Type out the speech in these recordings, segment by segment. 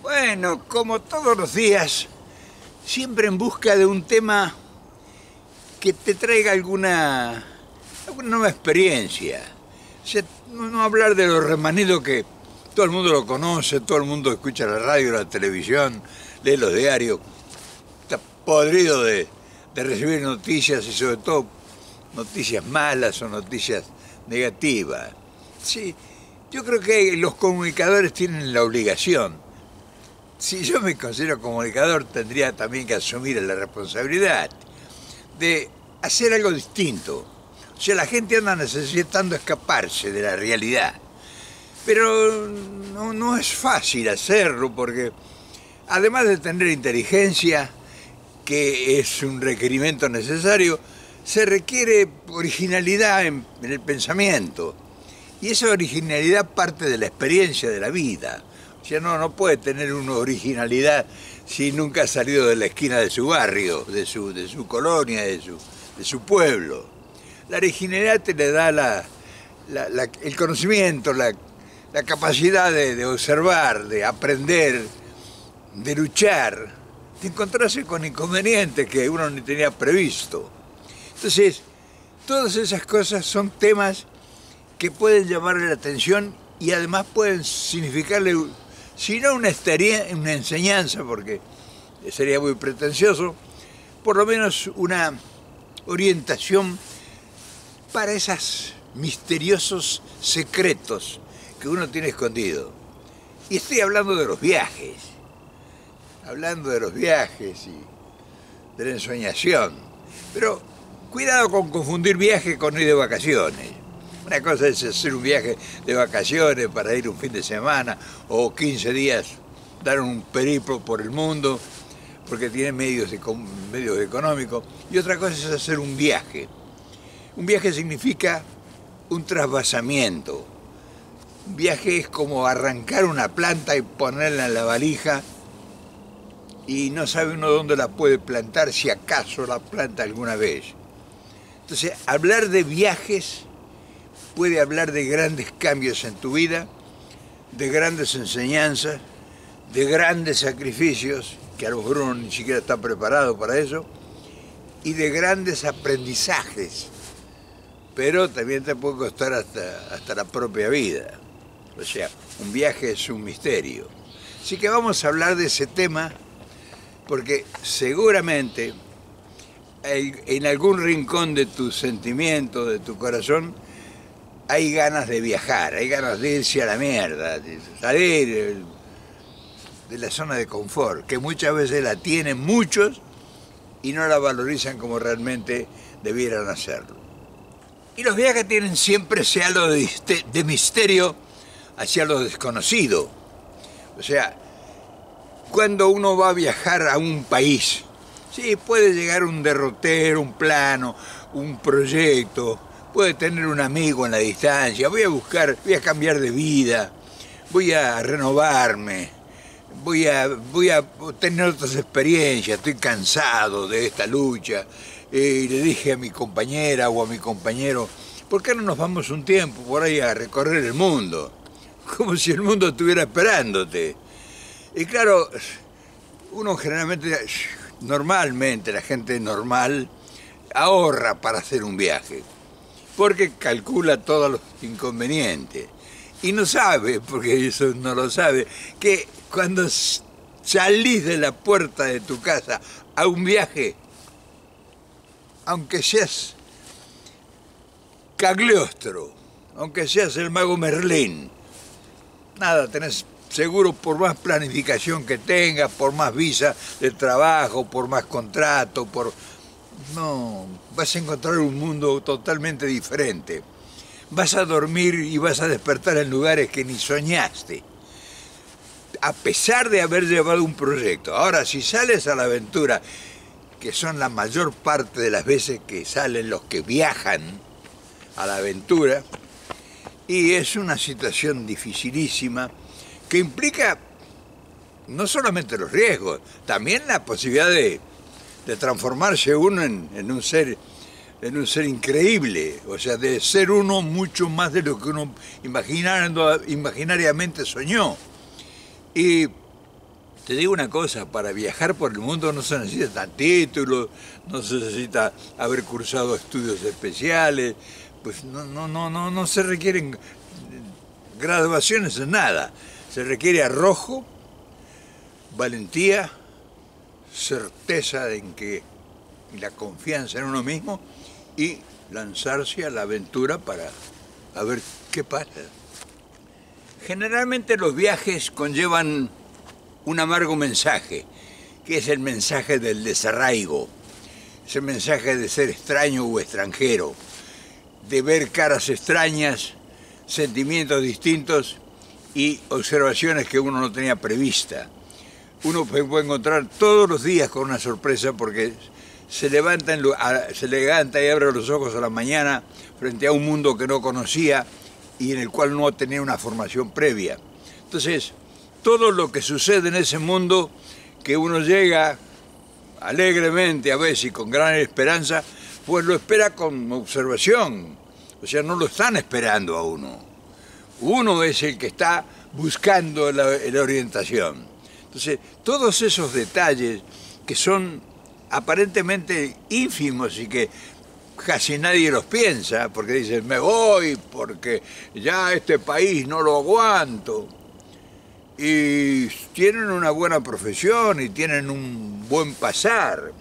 Bueno, como todos los días, siempre en busca de un tema que te traiga alguna nueva experiencia. O sea, no hablar de lo remanido que todo el mundo lo conoce, todo el mundo escucha la radio, la televisión, lee los diarios, está podrido de recibir noticias y sobre todo noticias malas o noticias negativas. Sí, yo creo que los comunicadores tienen la obligación. Si yo me considero comunicador, tendría también que asumir la responsabilidad de hacer algo distinto. O sea, la gente anda necesitando escaparse de la realidad. Pero no es fácil hacerlo porque, además de tener inteligencia, que es un requerimiento necesario, se requiere originalidad en el pensamiento. Y esa originalidad parte de la experiencia de la vida. O sea, no puede tener una originalidad si nunca ha salido de la esquina de su barrio, de su colonia, de su pueblo. La originalidad te le da el conocimiento, la capacidad de observar, de aprender, de luchar, de encontrarse con inconvenientes que uno ni tenía previsto. Entonces, todas esas cosas son temas que pueden llamarle la atención y además pueden significarle, si no una enseñanza, porque sería muy pretencioso, por lo menos una orientación para esos misteriosos secretos que uno tiene escondido. Y estoy hablando de los viajes, y de la ensoñación. Pero cuidado con confundir viaje con ir de vacaciones. Una cosa es hacer un viaje de vacaciones para ir un fin de semana o 15 días, dar un periplo por el mundo, porque tiene medios económicos. Y otra cosa es hacer un viaje. Un viaje significa un trasvasamiento. Un viaje es como arrancar una planta y ponerla en la valija y no sabe uno dónde la puede plantar, si acaso la planta alguna vez. Entonces, hablar de viajes puede hablar de grandes cambios en tu vida, de grandes enseñanzas, de grandes sacrificios, que a lo mejor uno ni siquiera está preparado para eso, y de grandes aprendizajes, pero también te puede costar hasta la propia vida. O sea, un viaje es un misterio. Así que vamos a hablar de ese tema, porque seguramente en algún rincón de tu sentimiento, de tu corazón, hay ganas de viajar, hay ganas de irse a la mierda, de salir de la zona de confort, que muchas veces la tienen muchos y no la valorizan como realmente debieran hacerlo. Y los viajes tienen siempre ese halo de misterio hacia lo desconocido. O sea, cuando uno va a viajar a un país, sí, puede llegar un derrotero, un plano, un proyecto, puede tener un amigo en la distancia, voy a cambiar de vida, voy a renovarme, voy a tener otras experiencias, estoy cansado de esta lucha. Y le dije a mi compañera o a mi compañero, ¿por qué no nos vamos un tiempo por ahí a recorrer el mundo? Como si el mundo estuviera esperándote. Y claro, uno normalmente, la gente normal, ahorra para hacer un viaje, porque calcula todos los inconvenientes. Y no sabe, porque eso no lo sabe, que cuando salís de la puerta de tu casa a un viaje, aunque seas Cagliostro, aunque seas el mago Merlín, nada, tenés seguro, por más planificación que tengas, por más visa de trabajo, por más contrato, no, vas a encontrar un mundo totalmente diferente. Vas a dormir y vas a despertar en lugares que ni soñaste, a pesar de haber llevado un proyecto. Ahora, si sales a la aventura, que son la mayor parte de las veces que salen los que viajan a la aventura, y es una situación dificilísima que implica no solamente los riesgos, también la posibilidad de transformarse uno en un ser increíble, o sea, de ser uno mucho más de lo que uno imaginariamente soñó. Y Te digo una cosa, para viajar por el mundo no se necesitan títulos, no se necesita haber cursado estudios especiales, pues no se requieren graduaciones en nada. Se requiere arrojo, valentía, certeza en que y la confianza en uno mismo y lanzarse a la aventura para a ver qué pasa. Generalmente los viajes conllevan un amargo mensaje, que es el mensaje del desarraigo, ese mensaje de ser extraño o extranjero, de ver caras extrañas, sentimientos distintos y observaciones que uno no tenía prevista. Uno puede encontrar todos los días con una sorpresa porque se levanta y abre los ojos a la mañana frente a un mundo que no conocía y en el cual no tenía una formación previa. Entonces, todo lo que sucede en ese mundo, que uno llega alegremente a veces y con gran esperanza, pues lo espera con observación. O sea, no lo están esperando a uno. Uno es el que está buscando la orientación. Entonces, todos esos detalles que son aparentemente ínfimos y que casi nadie los piensa, porque dicen, me voy porque ya este país no lo aguanto. Y tienen una buena profesión y tienen un buen pasar.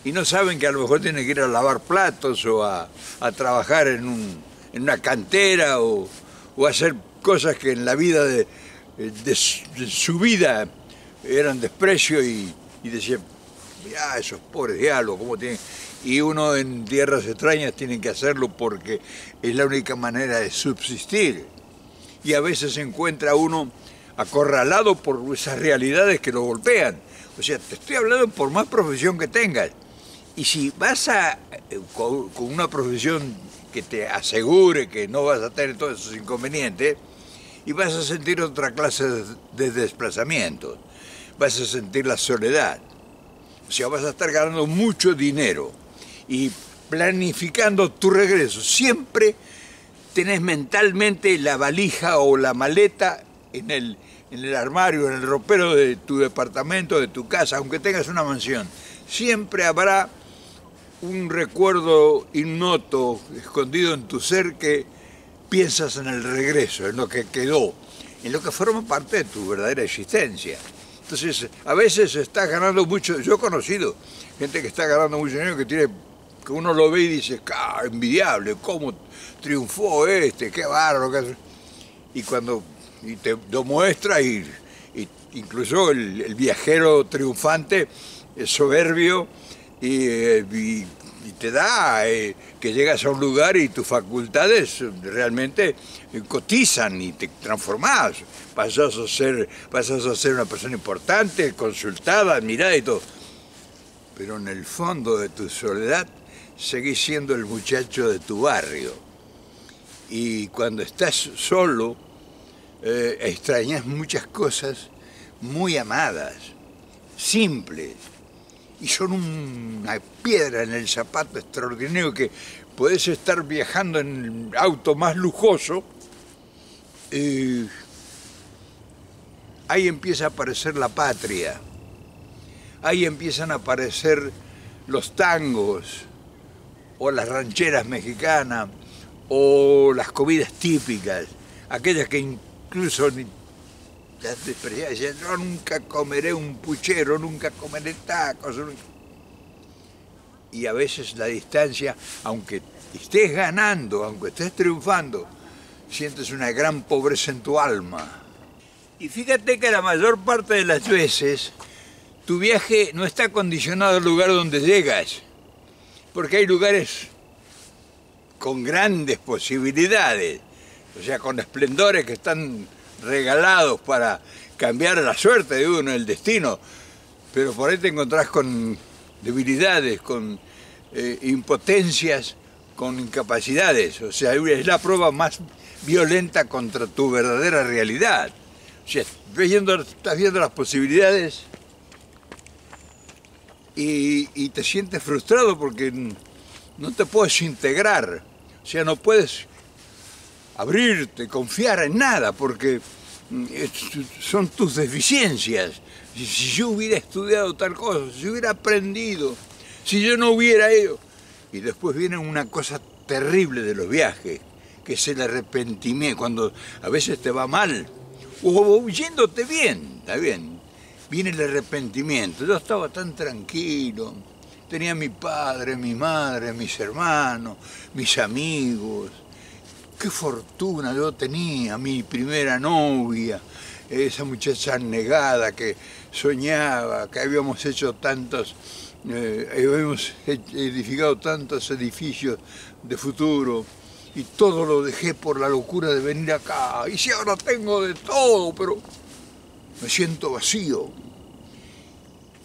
Y no saben que a lo mejor tienen que ir a lavar platos o a trabajar en una cantera o hacer cosas que en la vida de su vida eran desprecio y decían, mirá, esos pobres diálogos, ¿cómo tienen? Y uno en tierras extrañas tiene que hacerlo porque es la única manera de subsistir. Y a veces se encuentra uno acorralado por esas realidades que lo golpean. O sea, te estoy hablando por más profesión que tengas. Y si vas con una profesión que te asegure que no vas a tener todos esos inconvenientes, y vas a sentir otra clase de desplazamientos, vas a sentir la soledad. O sea, vas a estar ganando mucho dinero y planificando tu regreso. Siempre tenés mentalmente la valija o la maleta en el armario, en el ropero de tu departamento, de tu casa, aunque tengas una mansión. Siempre habrá un recuerdo ignoto, escondido en tu ser, que piensas en el regreso, en lo que quedó, en lo que forma parte de tu verdadera existencia. Entonces, a veces estás ganando mucho. Yo he conocido gente que está ganando mucho dinero, que uno lo ve y dice, envidiable, cómo triunfó qué bárbaro. Y cuando te lo muestra, y incluso el viajero triunfante es soberbio y te da que llegas a un lugar y tus facultades realmente cotizan y te transformás. Pasas a ser una persona importante, consultada, admirada y todo. Pero en el fondo de tu soledad seguís siendo el muchacho de tu barrio. Y cuando estás solo, extrañas muchas cosas muy amadas, simples. Y son una piedra en el zapato extraordinario, que podés estar viajando en el auto más lujoso. Ahí empieza a aparecer la patria. Ahí empiezan a aparecer los tangos, o las rancheras mexicanas, o las comidas típicas, aquellas que incluso las despreciaba. Decía, yo nunca comeré un puchero, nunca comeré tacos. Y a veces la distancia, aunque estés ganando, aunque estés triunfando, sientes una gran pobreza en tu alma. Y fíjate que la mayor parte de las veces tu viaje no está condicionado al lugar donde llegas, porque hay lugares con grandes posibilidades, o sea, con esplendores que están regalados para cambiar la suerte de uno, el destino, pero por ahí te encontrás con debilidades, con impotencias, con incapacidades. O sea, es la prueba más violenta contra tu verdadera realidad. O sea, estás viendo las posibilidades y te sientes frustrado porque no te puedes integrar. O sea, no puedes abrirte, confiar en nada, porque son tus deficiencias. Si yo hubiera estudiado tal cosa, si hubiera aprendido, si yo no hubiera ido. Y después viene una cosa terrible de los viajes, que es el arrepentimiento, cuando a veces te va mal, o yéndote bien, está bien, viene el arrepentimiento. Yo estaba tan tranquilo, tenía mi padre, mi madre, mis hermanos, mis amigos, qué fortuna yo tenía, mi primera novia, esa muchacha negada que soñaba, que habíamos hecho tantos, habíamos edificado tantos edificios de futuro, y todo lo dejé por la locura de venir acá. Y si ahora tengo de todo, pero me siento vacío.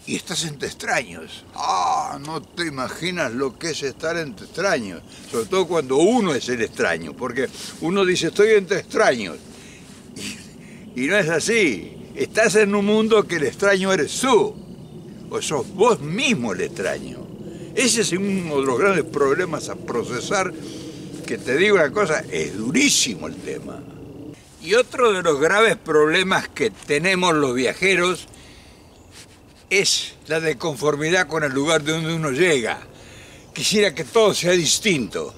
Y estás entre extraños. Ah, no te imaginas lo que es estar entre extraños. Sobre todo cuando uno es el extraño, porque uno dice, estoy entre extraños. Y no es así. Estás en un mundo que el extraño eres tú. O sos vos mismo el extraño. Ese es uno de los grandes problemas a procesar, que te digo una cosa, es durísimo el tema. Y otro de los graves problemas que tenemos los viajeros es la desconformidad con el lugar de donde uno llega. Quisiera que todo sea distinto.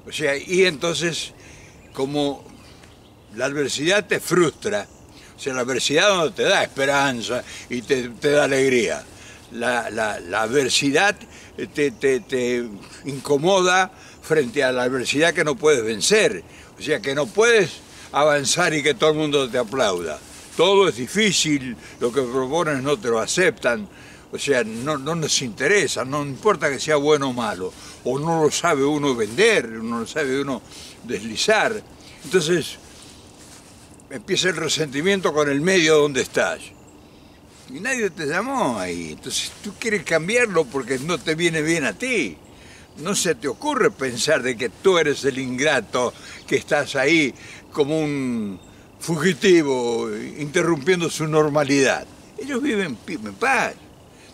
O sea, y entonces, como la adversidad te frustra, o sea, la adversidad no te da esperanza y te da alegría. La adversidad te incomoda frente a la adversidad que no puedes vencer. O sea, que no puedes avanzar y que todo el mundo te aplauda. Todo es difícil, lo que propones no te lo aceptan, o sea, no nos interesa, no importa que sea bueno o malo, o no lo sabe uno vender, no lo sabe uno deslizar. Entonces, empieza el resentimiento con el medio donde estás. Y nadie te llamó ahí, entonces tú quieres cambiarlo porque no te viene bien a ti. No se te ocurre pensar de que tú eres el ingrato, que estás ahí como un fugitivo, interrumpiendo su normalidad. Ellos viven en paz.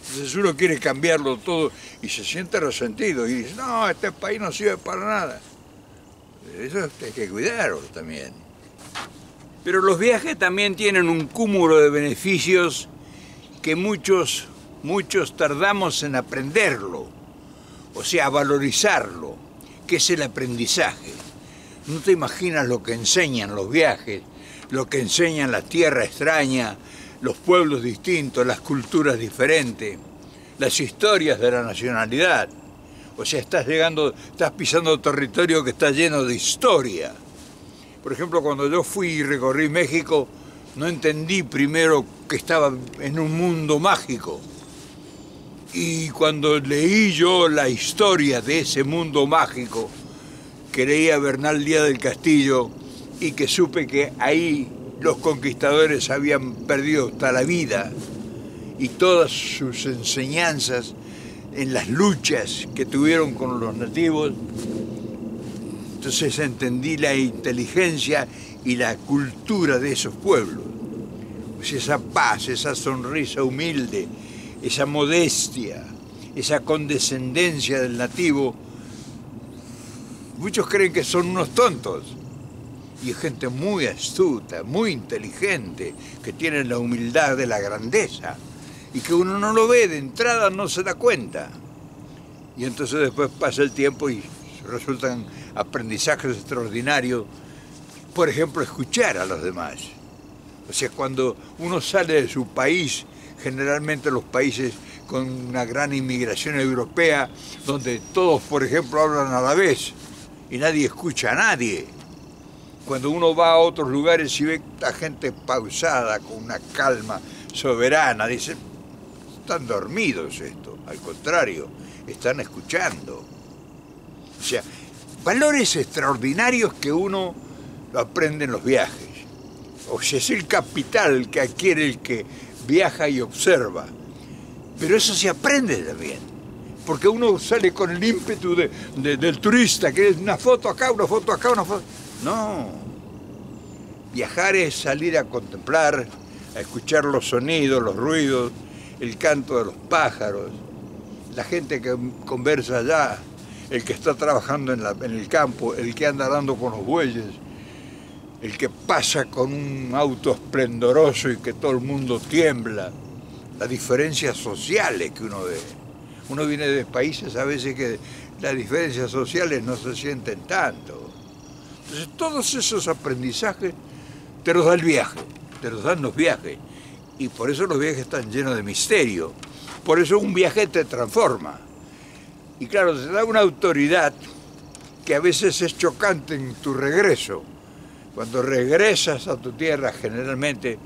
Entonces uno quiere cambiarlo todo y se siente resentido y dice, no, este país no sirve para nada. Eso hay que cuidarlo también. Pero los viajes también tienen un cúmulo de beneficios que muchos tardamos en aprenderlo, o sea, valorizarlo, que es el aprendizaje. No te imaginas lo que enseñan los viajes, lo que enseñan la tierra extraña, los pueblos distintos, las culturas diferentes, las historias de la nacionalidad. O sea, estás pisando territorio que está lleno de historia. Por ejemplo, cuando yo fui y recorrí México, no entendí primero que estaba en un mundo mágico. Y cuando leí yo la historia de ese mundo mágico, que leí a Bernal Díaz del Castillo, y que supe que ahí los conquistadores habían perdido hasta la vida y todas sus enseñanzas en las luchas que tuvieron con los nativos, entonces entendí la inteligencia y la cultura de esos pueblos. Pues esa paz, esa sonrisa humilde, esa modestia, esa condescendencia del nativo. Muchos creen que son unos tontos. Y es gente muy astuta, muy inteligente, que tiene la humildad de la grandeza y que uno no lo ve de entrada, no se da cuenta. Y entonces después pasa el tiempo y resultan aprendizajes extraordinarios. Por ejemplo, escuchar a los demás. O sea, cuando uno sale de su país, generalmente los países con una gran inmigración europea, donde todos, por ejemplo, hablan a la vez y nadie escucha a nadie. Cuando uno va a otros lugares y ve a gente pausada, con una calma soberana, dice, están dormidos estos, al contrario, están escuchando. O sea, valores extraordinarios que uno lo aprende en los viajes. O sea, es el capital que adquiere el que viaja y observa. Pero eso se aprende también, porque uno sale con el ímpetu del turista, que es una foto acá, una foto acá, una foto... No, viajar es salir a contemplar, a escuchar los sonidos, los ruidos, el canto de los pájaros, la gente que conversa allá, el que está trabajando en el campo, el que anda andando con los bueyes. el que pasa con un auto esplendoroso y que todo el mundo tiembla, las diferencias sociales que uno ve. Uno viene de países a veces que las diferencias sociales no se sienten tanto. Entonces todos esos aprendizajes te los da el viaje, te los dan los viajes. Y por eso los viajes están llenos de misterio. Por eso un viaje te transforma. Y claro, te da una autoridad que a veces es chocante en tu regreso. Cuando regresas a tu tierra, generalmente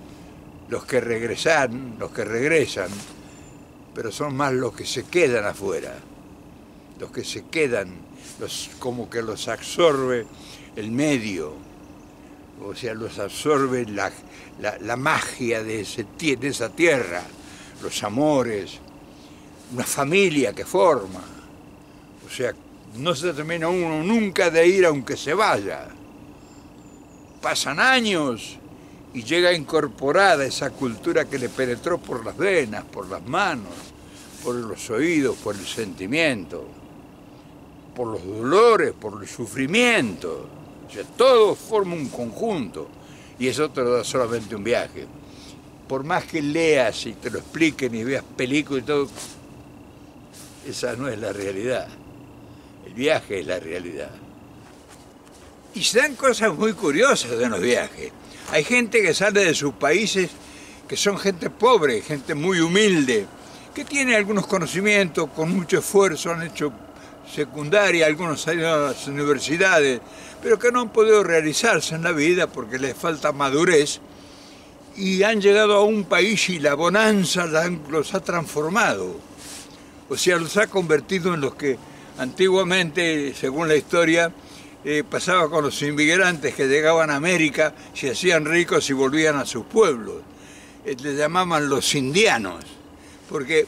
los que regresan, pero son más los que se quedan afuera. Los que se quedan, como que los absorbe el medio, o sea, los absorbe la magia de esa tierra, los amores, una familia que forma. O sea, no se termina uno nunca de ir aunque se vaya. Pasan años y llega incorporada esa cultura que le penetró por las venas, por las manos, por los oídos, por el sentimiento, por los dolores, por el sufrimiento. O sea, todo forma un conjunto y eso te lo da solamente un viaje. Por más que leas y te lo expliquen y veas películas y todo, esa no es la realidad. El viaje es la realidad. Y se dan cosas muy curiosas en los viajes. Hay gente que sale de sus países, que son gente pobre, gente muy humilde, que tiene algunos conocimientos, con mucho esfuerzo han hecho secundaria, algunos han ido a las universidades, pero que no han podido realizarse en la vida porque les falta madurez, y han llegado a un país y la bonanza los ha transformado. O sea, los ha convertido en los que antiguamente, según la historia, pasaba con los inmigrantes que llegaban a América, se hacían ricos y volvían a sus pueblos. Les llamaban los indianos, porque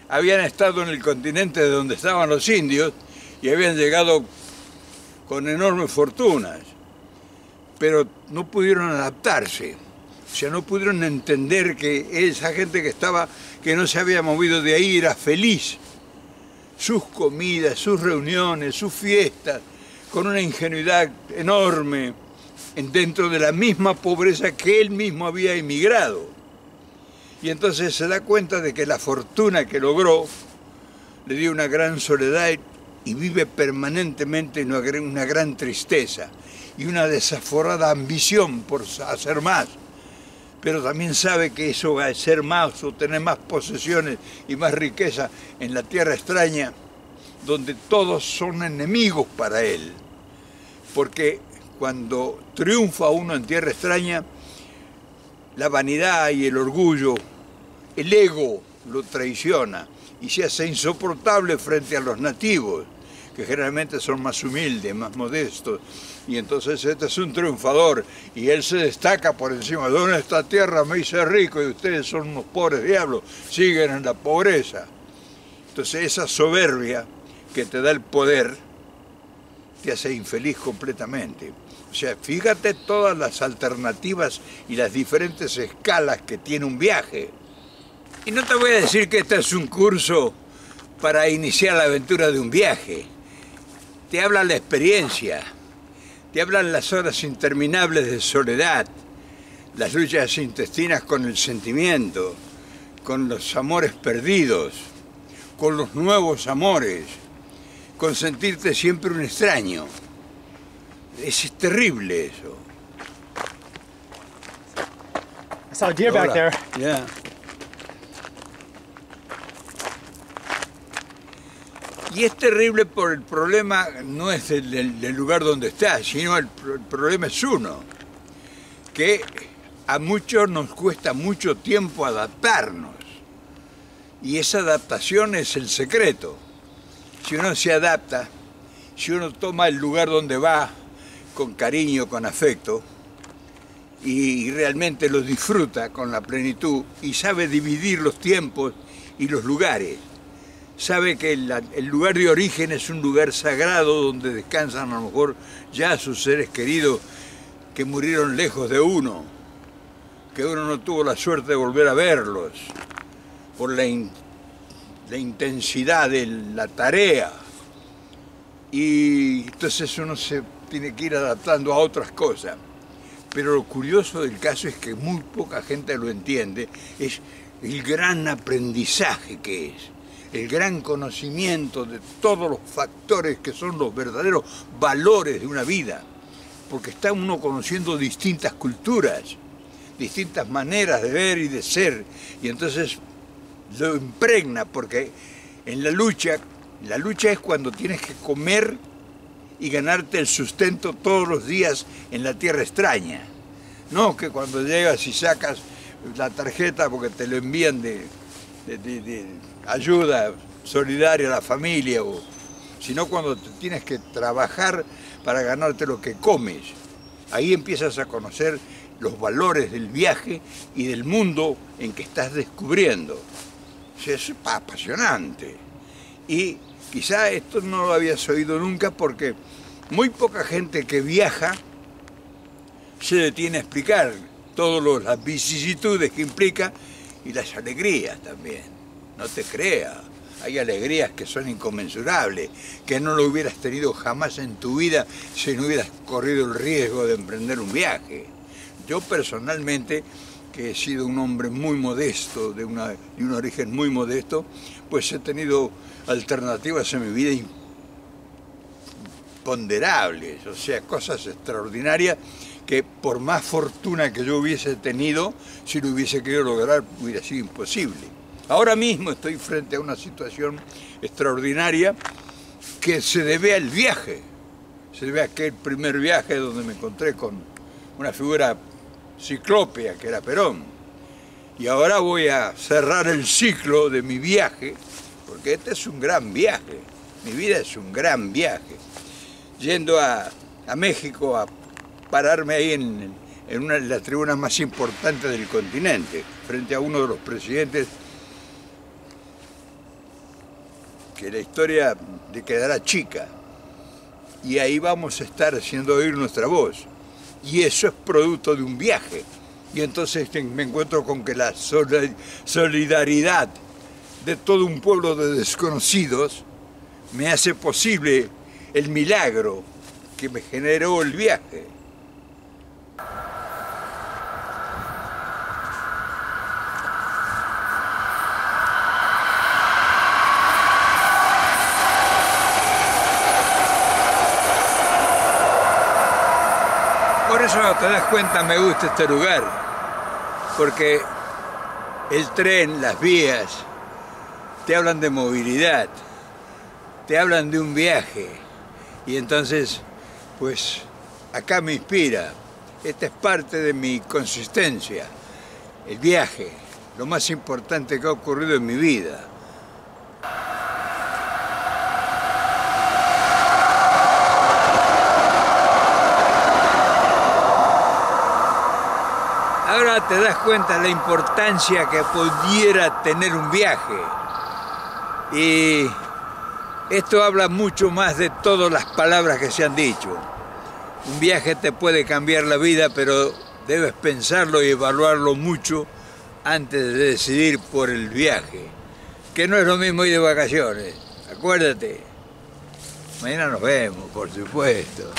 habían estado en el continente de donde estaban los indios y habían llegado con enormes fortunas, pero no pudieron adaptarse. O sea, no pudieron entender que esa gente que no se había movido de ahí era feliz. Sus comidas, sus reuniones, sus fiestas, con una ingenuidad enorme, dentro de la misma pobreza que él mismo había emigrado. Y entonces se da cuenta de que la fortuna que logró le dio una gran soledad y vive permanentemente en una gran tristeza y una desaforada ambición por hacer más. Pero también sabe que eso va a ser más o tener más posesiones y más riqueza en la tierra extraña, donde todos son enemigos para él. Porque cuando triunfa uno en tierra extraña, la vanidad y el orgullo, el ego lo traiciona y se hace insoportable frente a los nativos, que generalmente son más humildes, más modestos. Y entonces este es un triunfador y él se destaca por encima. De esta tierra me hice rico y ustedes son unos pobres diablos, siguen en la pobreza. Entonces esa soberbia que te da el poder te hace infeliz completamente. O sea, fíjate todas las alternativas y las diferentes escalas que tiene un viaje. Y no te voy a decir que este es un curso para iniciar la aventura de un viaje. Te habla la experiencia, te hablan las horas interminables de soledad, las luchas intestinas con el sentimiento, con los amores perdidos, con los nuevos amores, con sentirte siempre un extraño. Es terrible eso. I saw a deer back there. Yeah. Y es terrible por el problema, no es del lugar donde estás, sino el problema es uno, que a muchos nos cuesta mucho tiempo adaptarnos. Y esa adaptación es el secreto. Si uno se adapta, si uno toma el lugar donde va con cariño, con afecto, y realmente lo disfruta con la plenitud, y sabe dividir los tiempos y los lugares, sabe que el lugar de origen es un lugar sagrado donde descansan a lo mejor ya sus seres queridos que murieron lejos de uno, que uno no tuvo la suerte de volver a verlos por la intensidad de la tarea. Y entonces uno se tiene que ir adaptando a otras cosas. Pero lo curioso del caso es que muy poca gente lo entiende, es el gran aprendizaje que es, el gran conocimiento de todos los factores que son los verdaderos valores de una vida, porque está uno conociendo distintas culturas, distintas maneras de ver y de ser, y entonces lo impregna, porque en la lucha es cuando tienes que comer y ganarte el sustento todos los días en la tierra extraña. No que cuando llegas y sacas la tarjeta porque te lo envían de ayuda solidaria a la familia, sino cuando tienes que trabajar para ganarte lo que comes. Ahí empiezas a conocer los valores del viaje y del mundo en que estás descubriendo. O sea, es apasionante. Y quizá esto no lo habías oído nunca porque muy poca gente que viaja se detiene a explicar todas las vicisitudes que implica y las alegrías también. No te creas, hay alegrías que son inconmensurables, que no lo hubieras tenido jamás en tu vida si no hubieras corrido el riesgo de emprender un viaje. Yo personalmente, que he sido un hombre muy modesto, de un origen muy modesto, pues he tenido alternativas en mi vida imponderables, o sea, cosas extraordinarias que por más fortuna que yo hubiese tenido, si lo hubiese querido lograr, hubiera sido imposible. Ahora mismo estoy frente a una situación extraordinaria que se debe al viaje, se debe a aquel primer viaje donde me encontré con una figura ciclópea que era Perón. Y ahora voy a cerrar el ciclo de mi viaje, porque este es un gran viaje, mi vida es un gran viaje. Yendo a México a pararme ahí en una de las tribunas más importantes del continente, frente a uno de los presidentes que la historia le quedará chica. Y ahí vamos a estar haciendo oír nuestra voz. Y eso es producto de un viaje. Y entonces me encuentro con que la solidaridad de todo un pueblo de desconocidos me hace posible el milagro que me generó el viaje. Por eso te das cuenta, me gusta este lugar, porque el tren, las vías, te hablan de movilidad, te hablan de un viaje, y entonces, pues, acá me inspira. Esta es parte de mi consistencia, el viaje, lo más importante que ha ocurrido en mi vida. Ahora te das cuenta de la importancia que pudiera tener un viaje. Y esto habla mucho más de todas las palabras que se han dicho. Un viaje te puede cambiar la vida, pero debes pensarlo y evaluarlo mucho antes de decidir por el viaje. Que no es lo mismo ir de vacaciones. Acuérdate. Mañana nos vemos, por supuesto.